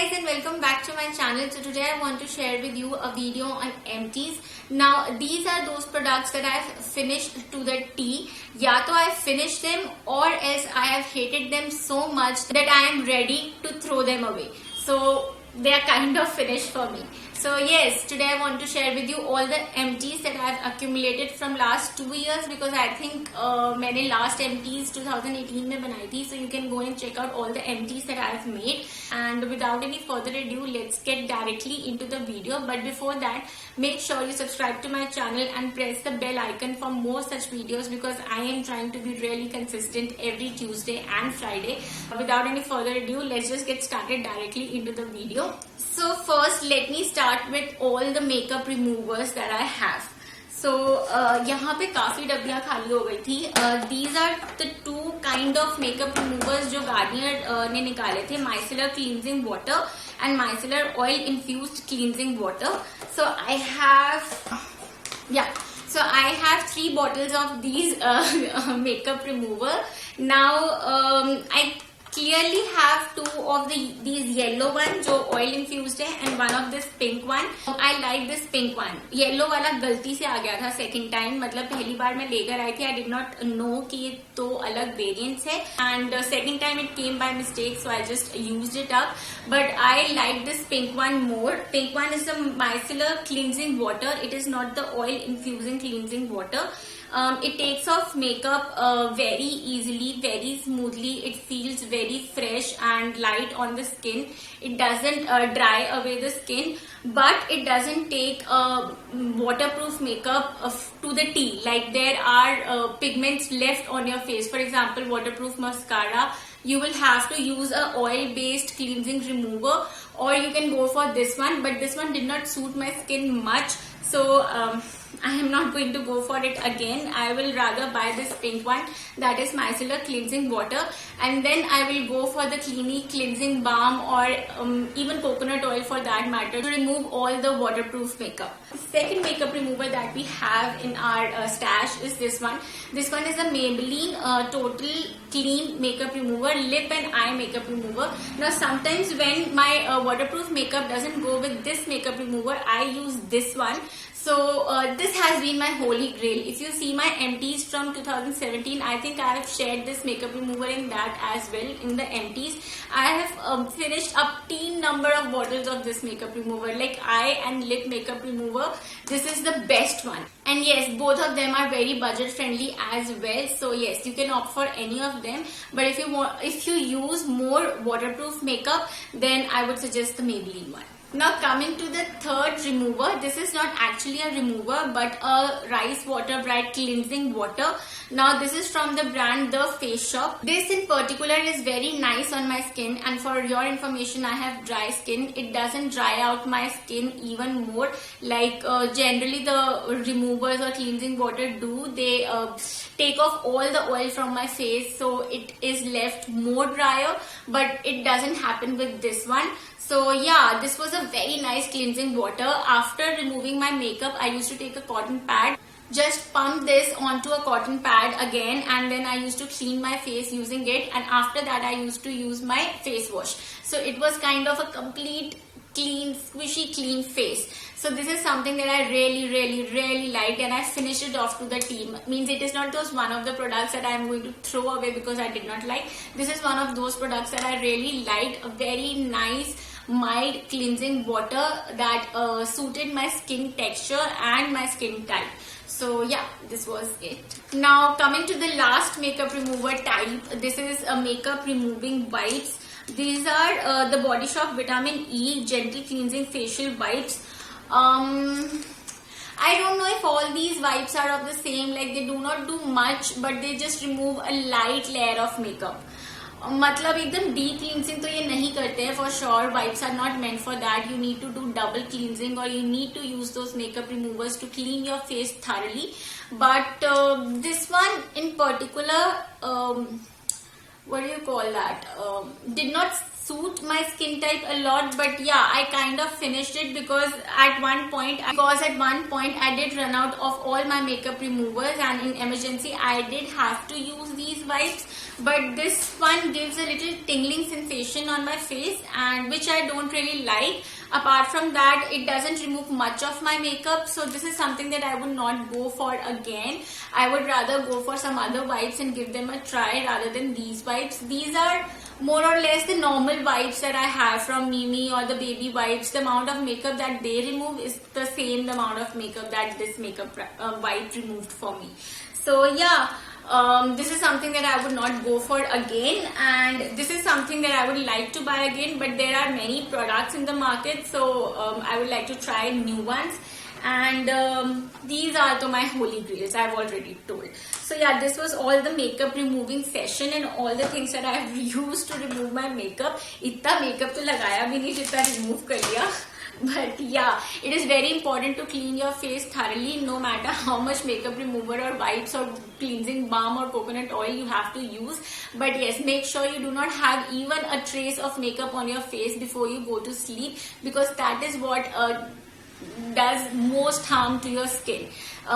guys and welcome back to my channel. So today I want to share with you a video on empties. Now these are those products that I have finished to the T. Ya to I have finished them or else I have hated them so much that I am ready to throw them away. So they are kind of finished for me. So yes, today I want to share with you all the empties that I have accumulated from last 2 years because I think मैंने last empties 2018 में बनाई थी. So you can go and check out all the empties that I have made. And without any further ado, let's get directly into the video. But before that, make sure you subscribe to my channel and press the bell icon for more such videos because I am trying to be really consistent every Tuesday and Friday. Without any further ado, let's just get started directly into the video. So first, let me start with all the makeup removers that I have. So यहाँ पे काफी डब्बियां खाली हो गई थी. These are the two kind of makeup removers जो Garnier ने निकाले थे, micellar cleansing water and micellar oil infused cleansing water. So I have 3 bottles of these makeup remover. Now I clearly have 2 of these yellow one जो oil infused है and one of this pink one. I like this pink one. Yellow वाला गलती से आ गया था second time, मतलब पहली बार मैं लेकर आई थी. I did not know कि ये 2 अलग variants है and second time it came by mistake, so I just used it up. But I like this pink one more. Pink one is the micellar cleansing water. It is not the oil infusing cleansing water. It takes off makeup very easily, very smoothly. It feels very fresh and light on the skin. It doesn't dry away the skin, but it doesn't take waterproof makeup to the T. Like there are pigments left on your face. For example, waterproof mascara, you will have to use a oil-based cleansing remover, or you can go for this one. But this one did not suit my skin much, so I am not going to go for it again. I will rather buy this pink one, that is micellar cleansing water, and then I will go for the Clinique cleansing balm or even coconut oil for that matter to remove all the waterproof makeup. The second makeup remover that we have in our stash is this one. This one is a Maybelline Total Clean makeup remover, lip and eye makeup remover. Now sometimes when my waterproof makeup doesn't go with this makeup remover, I use this one. So this has been my holy grail. If you see my empties from 2017, I think I have shared this makeup remover in that as well, in the empties. I have finished up teen number of bottles of this makeup remover, like eye and lip makeup remover. This is the best one. And yes, both of them are very budget friendly as well. So yes, you can opt for any of them. But if you use more waterproof makeup, then I would suggest the Maybelline one. Now coming to the third remover, this is not actually a remover but a rice water bright cleansing water. Now this is from the brand The Face Shop. This in particular is very nice on my skin, and for your information, I have dry skin. It doesn't dry out my skin even more like generally the removers or cleansing water do. They take off all the oil from my face, so it is left more drier, but it doesn't happen with this one. So yeah, this was a very nice cleansing water. After removing my makeup, I used to take a cotton pad, just pump this onto a cotton pad again, and then I used to clean my face using it, and after that I used to use my face wash. So it was kind of a complete clean, squishy clean face. So this is something that I really liked, and I finished it off to the team. Means it is not those one of the products that I am going to throw away because I did not like. This is one of those products that I really liked. A very nice mild cleansing water that suited my skin texture and my skin type. So yeah, this was it. Now coming to the last makeup remover type, this is a makeup removing wipes. These are the Body Shop Vitamin E Gentle Cleansing Facial Wipes. I don't know if all these wipes are of the same, like they do not do much but they just remove a light layer of makeup. मतलब एकदम deep cleansing तो ये नहीं करते हैं. For sure wipes are not meant for that. You need to do double cleansing और you need to use those makeup removers to clean your face thoroughly. But this one in particular, what do you call that, did not suit my skin type a lot, but yeah, I kind of finished it because at one point I did run out of all my makeup removers, and in emergency I did have to use these wipes. But this one gives a little tingling sensation on my face, and which I don't really like. Apart from that, it doesn't remove much of my makeup, so this is something that I would not go for again. I would rather go for some other wipes and give them a try rather than these wipes. These are more or less the normal wipes that I have from Mimi or the baby wipes. The amount of makeup that they remove is the same amount of makeup that this makeup wipe removed for me. So yeah, this is something that I would not go for again, and this is something that I would like to buy again, but there are many products in the market, so I would like to try new ones. And these are my holy grails, I've already told. So yeah, this was all the makeup removing session and all the things that I have used to remove my makeup. Itna makeup to lagaya bhi nahi jitna remove kar liya. But yeah, it is very important to clean your face thoroughly, no matter how much makeup remover or wipes or cleansing balm or coconut oil you have to use. But yes, make sure you do not have even a trace of makeup on your face before you go to sleep, because that is what does most harm to your skin.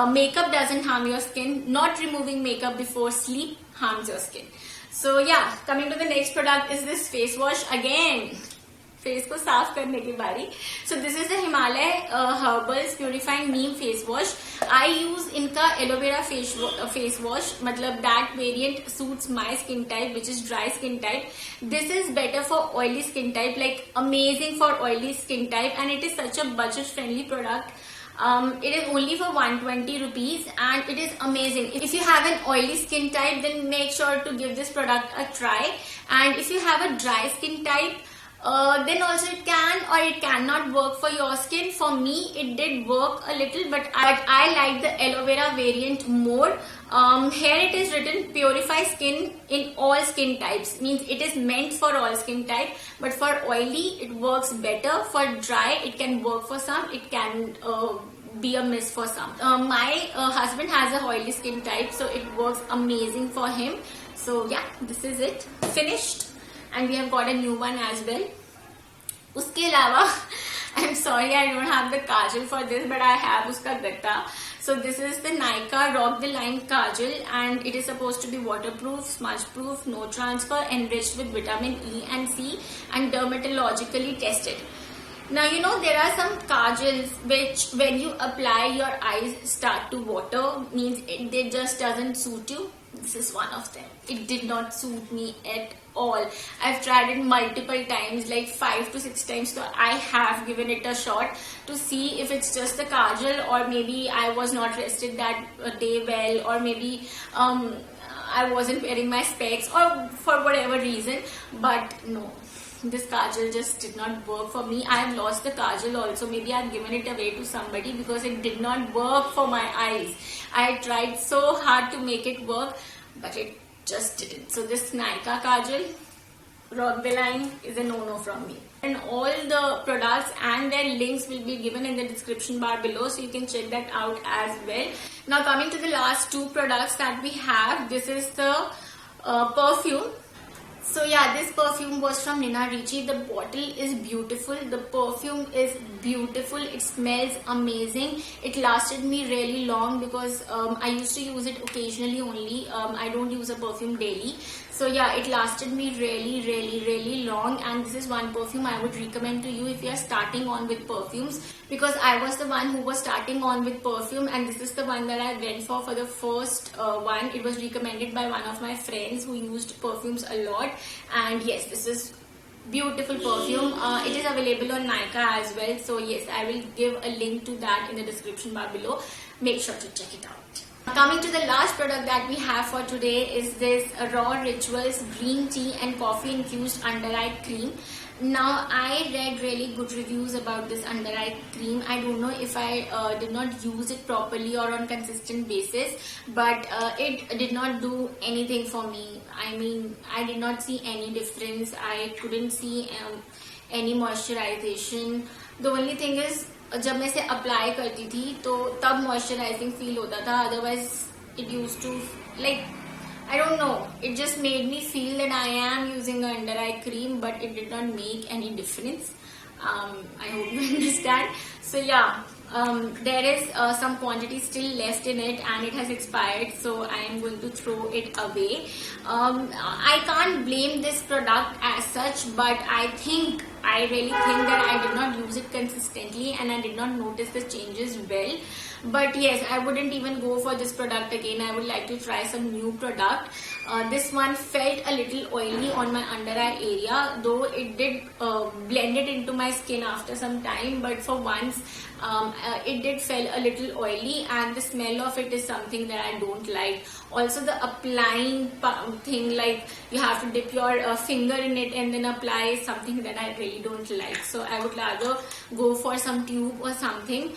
Makeup doesn't harm your skin. Not removing makeup before sleep harms your skin. So yeah, coming to the next product is this face wash again. Face को साफ करने की बारी. So this is the Himalaya Herbals Purifying Neem Face Wash. I use इनका aloe vera face wash, मतलब that variant suits my skin type, which is dry skin type. This is better for oily skin type, like amazing for oily skin type, and it is such a budget friendly product. It is only for 120 rupees and it is amazing. If you have an oily skin type, then make sure to give this product a try. And if you have a dry skin type, then also it can or it cannot work for your skin. For me, it did work a little, but I like the aloe vera variant more. Here it is written purify skin in all skin types, means it is meant for all skin type, but for oily it works better. For dry it can work for some, it can be a miss for some. My husband has a oily skin type, so it works amazing for him. So yeah, this is it, finished. And we have got a new one as well. उसके अलावा, I'm sorry I don't have the kajal for this, but I have उसका गत्ता. So this is the Nykaa Rock the Line Kajal, and it is supposed to be waterproof, smudge proof, no transfer, enriched with vitamin E and C, and dermatologically tested. Now you know there are some kajals which when you apply your eyes start to water, means it just doesn't suit you. This is one of them. It did not suit me at all. I've tried it multiple times, like 5 to 6 times, so I have given it a shot to see if it's just the kajal, or maybe I was not rested that day well, or maybe I wasn't wearing my specs, or for whatever reason. But no, this kajal just did not work for me. I have lost the kajal also. Maybe I've given it away to somebody because it did not work for my eyes. I tried so hard to make it work, but it just didn't. So this Nykaa Kajal, Rock the Line, is a no-no from me. And all the products and their links will be given in the description bar below, so you can check that out as well. Now coming to the last two products that we have, this is the perfume. So yeah, this perfume was from Nina Ricci. The bottle is beautiful. The perfume is beautiful. It smells amazing. It lasted me really long because I used to use it occasionally only. I don't use a perfume daily. So yeah, it lasted me really long, and this is one perfume I would recommend to you if you are starting on with perfumes, because I was the one who was starting on with perfume, and this is the one that I went for the first one. It was recommended by one of my friends who used perfumes a lot, and yes, this is beautiful perfume. It is available on Nykaa as well, so yes, I will give a link to that in the description bar below. Make sure to check it out. Coming to the last product that we have for today is this Raw Rituals Green Tea and Coffee Infused Under Eye Cream. Now I read really good reviews about this under eye cream. I don't know if I did not use it properly or on consistent basis, but it did not do anything for me. I mean, I did not see any difference. I couldn't see any moisturization. The only thing is, जब मैं इसे apply करती थी तो तब moisturising feel होता था, otherwise it use to like I don't know. It just made me feel that I am using the under eye cream, but it did not make any difference. I hope you understand. So yeah, there is some quantity still left in it, and it has expired. So I am going to throw it away. I can't blame this product as such, but I really think that I did not use it consistently, and I did not notice the changes well. But yes, I wouldn't even go for this product again. I would like to try some new product. This one felt a little oily on my under eye area, though it did blend it into my skin after some time, but for once it did feel a little oily, and the smell of it is something that I don't like. Also the applying thing, like you have to dip your finger in it and then apply, is something that I really don't like. So I would rather go for some tube or something,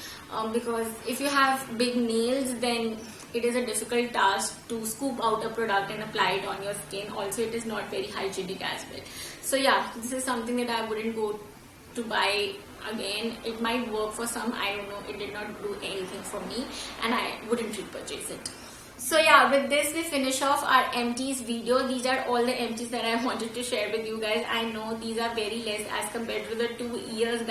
because if you have big nails, then it is a difficult task to scoop out a product and apply it on your skin. Also, it is not very hygienic as well. So yeah, this is something that I wouldn't go to buy again. It might work for some, I don't know. It did not do anything for me, and I wouldn't repurchase it. So yeah, with this we finish off our empties video. These are all the empties that I wanted to share with you guys. I know these are very less as compared to the 2 years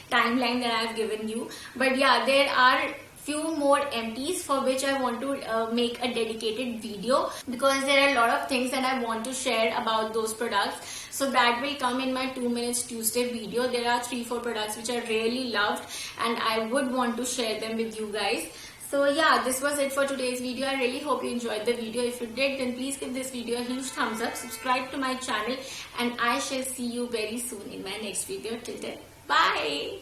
timeline that I've given you. But yeah, there are few more empties for which I want to make a dedicated video, because there are a lot of things that I want to share about those products. So that will come in my 2 minutes Tuesday video. There are 3-4 products which I really loved, and I would want to share them with you guys. So yeah, this was it for today's video. I really hope you enjoyed the video. If you did, then please give this video a huge thumbs up, subscribe to my channel, and I shall see you very soon in my next video. Till then, bye.